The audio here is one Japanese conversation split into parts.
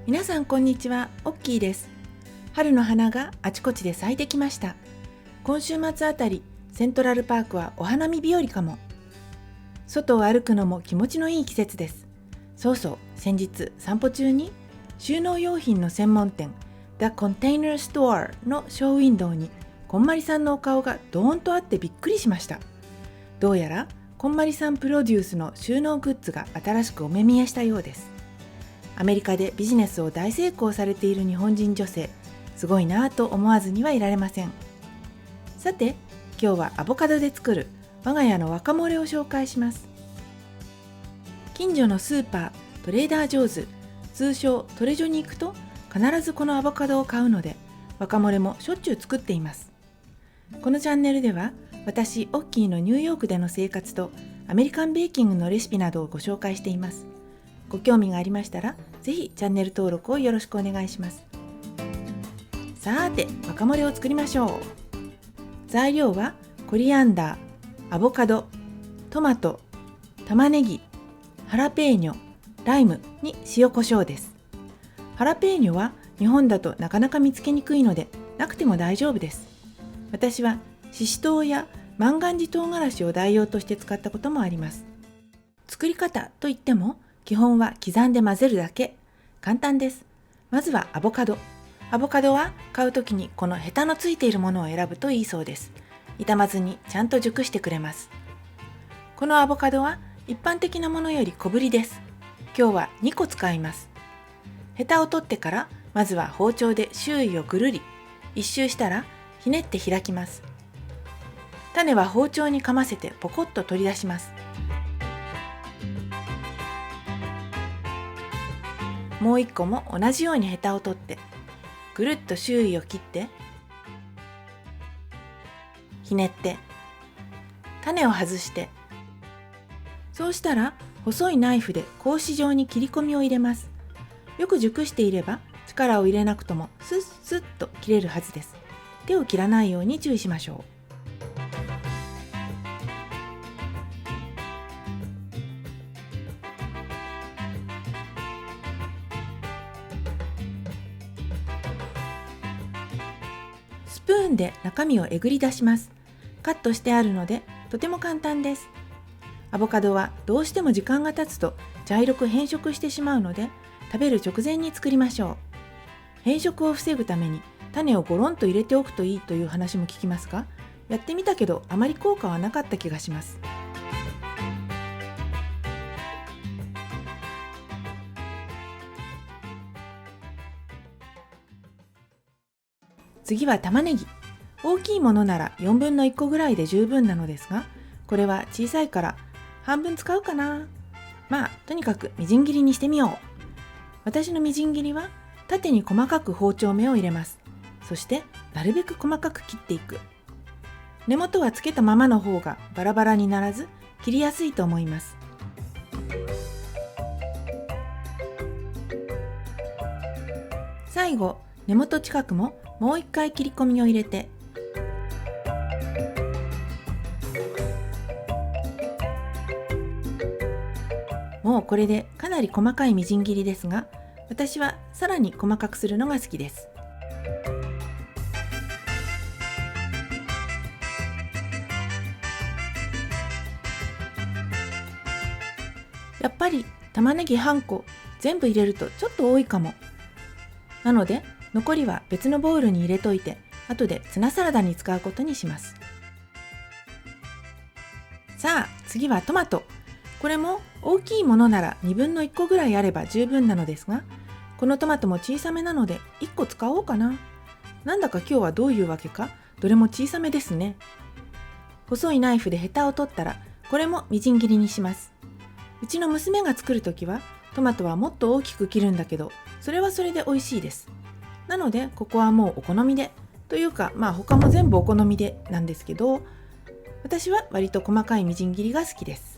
皆さんこんにちは、オッキーです。春の花があちこちで咲いてきました。今週末あたりセントラルパークはお花見日和かも。外を歩くのも気持ちのいい季節です。そうそう、先日散歩中に収納用品の専門店 The Container Store のショーウィンドウにこんまりさんのお顔がドーンとあってびっくりしました。どうやらこんまりさんプロデュースの収納グッズが新しくお目見えしたようです。アメリカでビジネスを大成功されている日本人女性、すごいなぁと思わずにはいられません。さて、今日はアボカドで作る我が家のワカモレを紹介します。近所のスーパー、トレーダージョーズ、通称トレジョに行くと必ずこのアボカドを買うので、ワカモレもしょっちゅう作っています。このチャンネルでは私オッキーのニューヨークでの生活とアメリカンベーキングのレシピなどをご紹介しています。ご興味がありましたらぜひチャンネル登録をよろしくお願いします。さーて、ワカモレを作りましょう。材料はコリアンダー、アボカド、トマト、玉ねぎ、ハラペーニョ、ライムに塩コショウです。ハラペーニョは日本だとなかなか見つけにくいのでなくても大丈夫です。私はシシトウや万願寺唐辛子を代用として使ったこともあります。作り方といっても基本は刻んで混ぜるだけ。簡単です。まずはアボカド。アボカドは買うときにこのヘタのついているものを選ぶといいそうです。傷まずにちゃんと熟してくれます。このアボカドは一般的なものより小ぶりです。今日は2個使います。ヘタを取ってからまずは包丁で周囲をぐるり一周したらひねって開きます。種は包丁にかませてポコッと取り出します。もう一個も同じようにヘタを取ってぐるっと周囲を切ってひねって種を外して、そうしたら細いナイフで格子状に切り込みを入れます。よく熟していれば力を入れなくともスッスッと切れるはずです。手を切らないように注意しましょう。スプーンで中身をえぐり出します。カットしてあるのでとても簡単です。アボカドはどうしても時間が経つと茶色く変色してしまうので食べる直前に作りましょう。変色を防ぐために種をゴロンと入れておくといいという話も聞きますが、やってみたけどあまり効果はなかった気がします。次は玉ねぎ。大きいものなら4分の1個ぐらいで十分なのですが、これは小さいから半分使うかな。まあとにかくみじん切りにしてみよう。私のみじん切りは縦に細かく包丁目を入れます。そしてなるべく細かく切っていく。根元はつけたままの方がバラバラにならず切りやすいと思います。最後、根元近くももう一回切り込みを入れて、もうこれでかなり細かいみじん切りですが、私はさらに細かくするのが好きです。やっぱり玉ねぎ半個全部入れるとちょっと多いかも。なので残りは別のボウルに入れといて後でツナサラダに使うことにします。さあ次はトマト。これも大きいものなら2分の1個ぐらいあれば十分なのですが、このトマトも小さめなので1個使おうかな。なんだか今日はどういうわけかどれも小さめですね。細いナイフでヘタを取ったらこれもみじん切りにします。うちの娘が作るときはトマトはもっと大きく切るんだけど、それはそれで美味しいです。なのでここはもうお好みでというか、他も全部お好みでなんですけど、私は割と細かいみじん切りが好きです。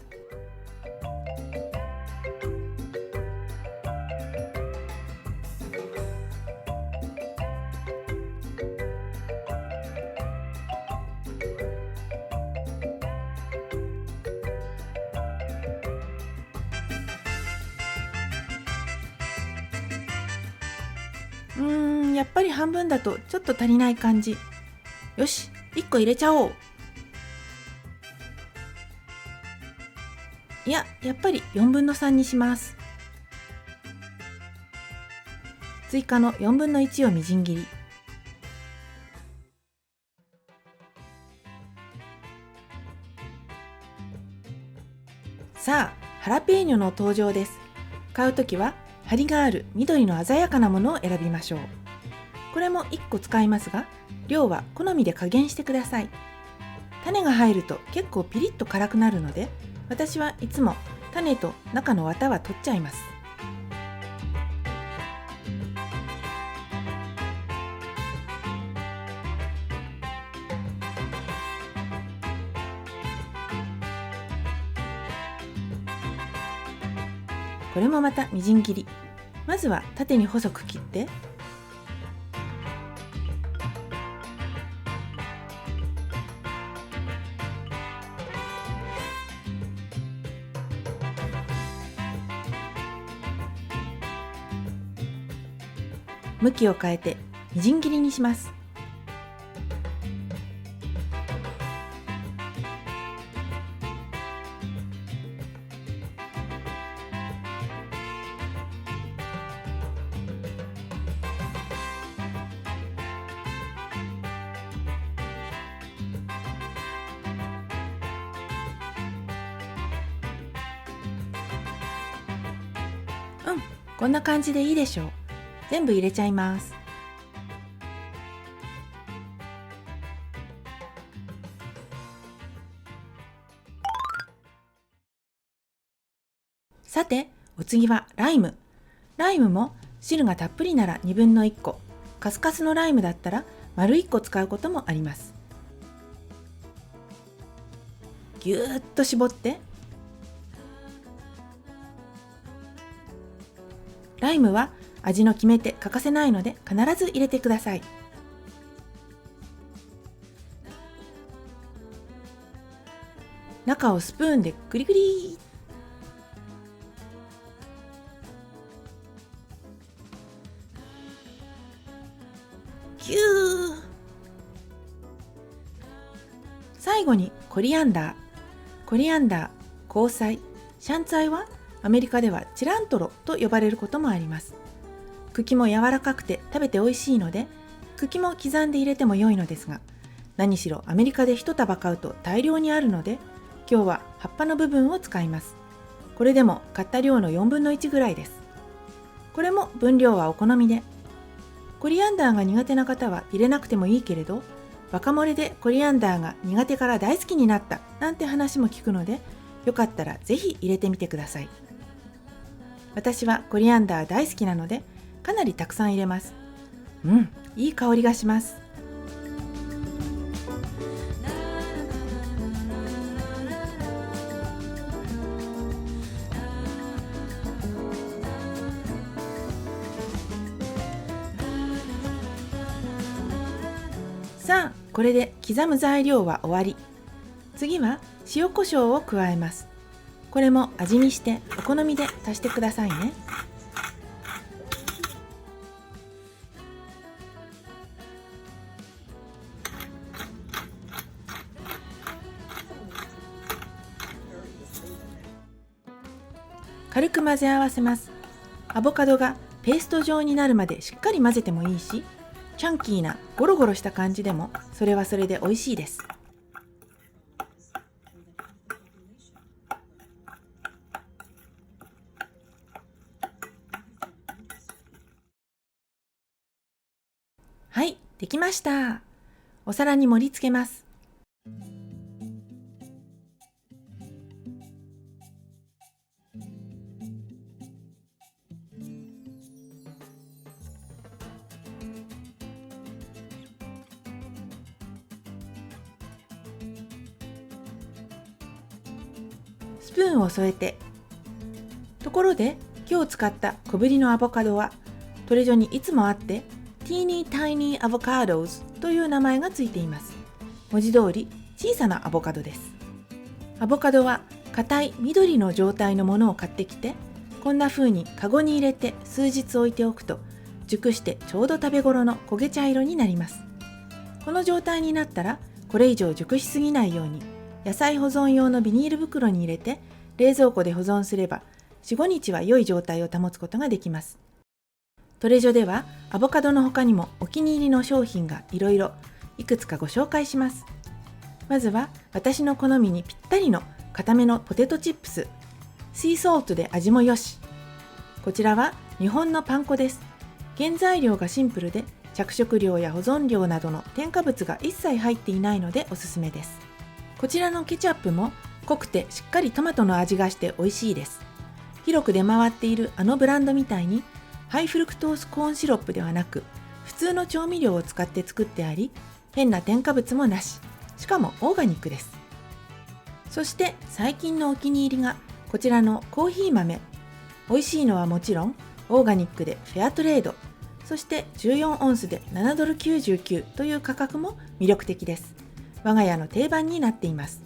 やっぱり半分だとちょっと足りない感じ。よし、1個入れちゃおう。いや、やっぱり4分の3にします。追加の4分の1をみじん切り。さあ、ハラペーニョの登場です。買うときは張りがある緑の鮮やかなものを選びましょう。これも1個使いますが、量は好みで加減してください。種が入ると結構ピリッと辛くなるので、私はいつも種と中の綿は取っちゃいます。これもまたみじん切り。まずは縦に細く切って、向きを変えてみじん切りにします。こんな感じでいいでしょう。全部入れちゃいます。さて、お次はライム。ライムも汁がたっぷりなら2分の1個、カスカスのライムだったら丸1個使うこともあります。ぎゅーっと絞って、ライムは味の決め手欠かせないので必ず入れてください。中をスプーンでグリグリ。ギュー。最後にコリアンダー。コリアンダー、香菜、シャンツァイはアメリカではチラントロと呼ばれることもあります。茎も柔らかくて食べて美味しいので、茎も刻んで入れても良いのですが、何しろアメリカで1束買うと大量にあるので、今日は葉っぱの部分を使います。これでも買った量の4分の1ぐらいです。これも分量はお好みで。コリアンダーが苦手な方は入れなくてもいいけれど、若漏れでコリアンダーが苦手から大好きになったなんて話も聞くので、よかったらぜひ入れてみてください。私はコリアンダー大好きなので、かなりたくさん入れます。いい香りがします。さあ、これで刻む材料は終わり。次は塩コショウを加えます。これも味見してお好みで足してくださいね。軽く混ぜ合わせます。アボカドがペースト状になるまでしっかり混ぜてもいいし、チャンキーなゴロゴロした感じでもそれはそれで美味しいです。はい、できました。お皿に盛り付けます。スプーンを添えて。ところで今日使った小ぶりのアボカドはトレジョにいつもあってTeeny Tiny Avocados という名前がついています。文字通り小さなアボカドです。アボカドは硬い緑の状態のものを買ってきて、こんな風にカゴに入れて数日置いておくと熟してちょうど食べ頃の焦げ茶色になります。この状態になったら、これ以上熟しすぎないように野菜保存用のビニール袋に入れて冷蔵庫で保存すれば 4,5 日は良い状態を保つことができます。トレジョではアボカドの他にもお気に入りの商品がいろいろいくつかご紹介します。まずは私の好みにぴったりの固めのポテトチップス、シーソルトで味もよし。こちらは日本のパン粉です。原材料がシンプルで着色料や保存料などの添加物が一切入っていないのでおすすめです。こちらのケチャップも濃くてしっかりトマトの味がして美味しいです。広く出回っているあのブランドみたいにハイフルクトースコーンシロップではなく普通の調味料を使って作ってあり、変な添加物もなし、しかもオーガニックです。そして最近のお気に入りがこちらのコーヒー豆。美味しいのはもちろんオーガニックでフェアトレード、そして14オンスで$7.99という価格も魅力的です。我が家の定番になっています。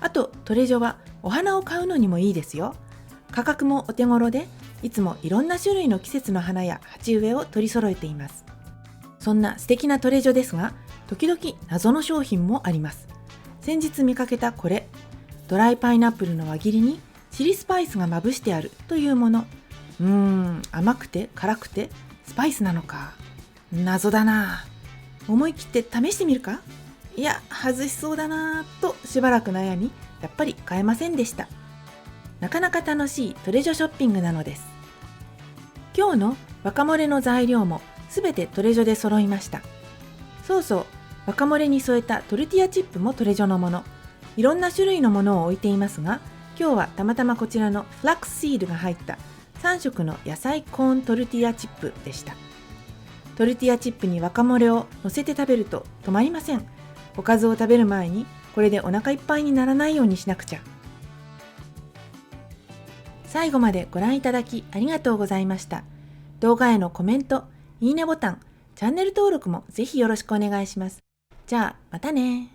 あとトレジョはお花を買うのにもいいですよ。価格もお手頃で、いつもいろんな種類の季節の花や鉢植えを取り揃えています。そんな素敵なトレジョですが、時々謎の商品もあります。先日見かけたこれ、ドライパイナップルの輪切りにチリスパイスがまぶしてあるというもの。甘くて辛くてスパイスなのか。謎だな。思い切って試してみるか？いや、外しそうだなとしばらく悩み、やっぱり買えませんでした。なかなか楽しいトレジョショッピングなのです。今日の若漏れの材料もすべてトレジョで揃いました。そうそう、若漏れに添えたトルティアチップもトレジョのもの。いろんな種類のものを置いていますが、今日はたまたまこちらのフラックスシードが入った3色の野菜コーントルティアチップでした。トルティアチップに若漏れを乗せて食べると止まりません。おかずを食べる前にこれでお腹いっぱいにならないようにしなくちゃ。最後までご覧いただきありがとうございました。動画へのコメント、いいねボタン、チャンネル登録もぜひよろしくお願いします。じゃあまたね。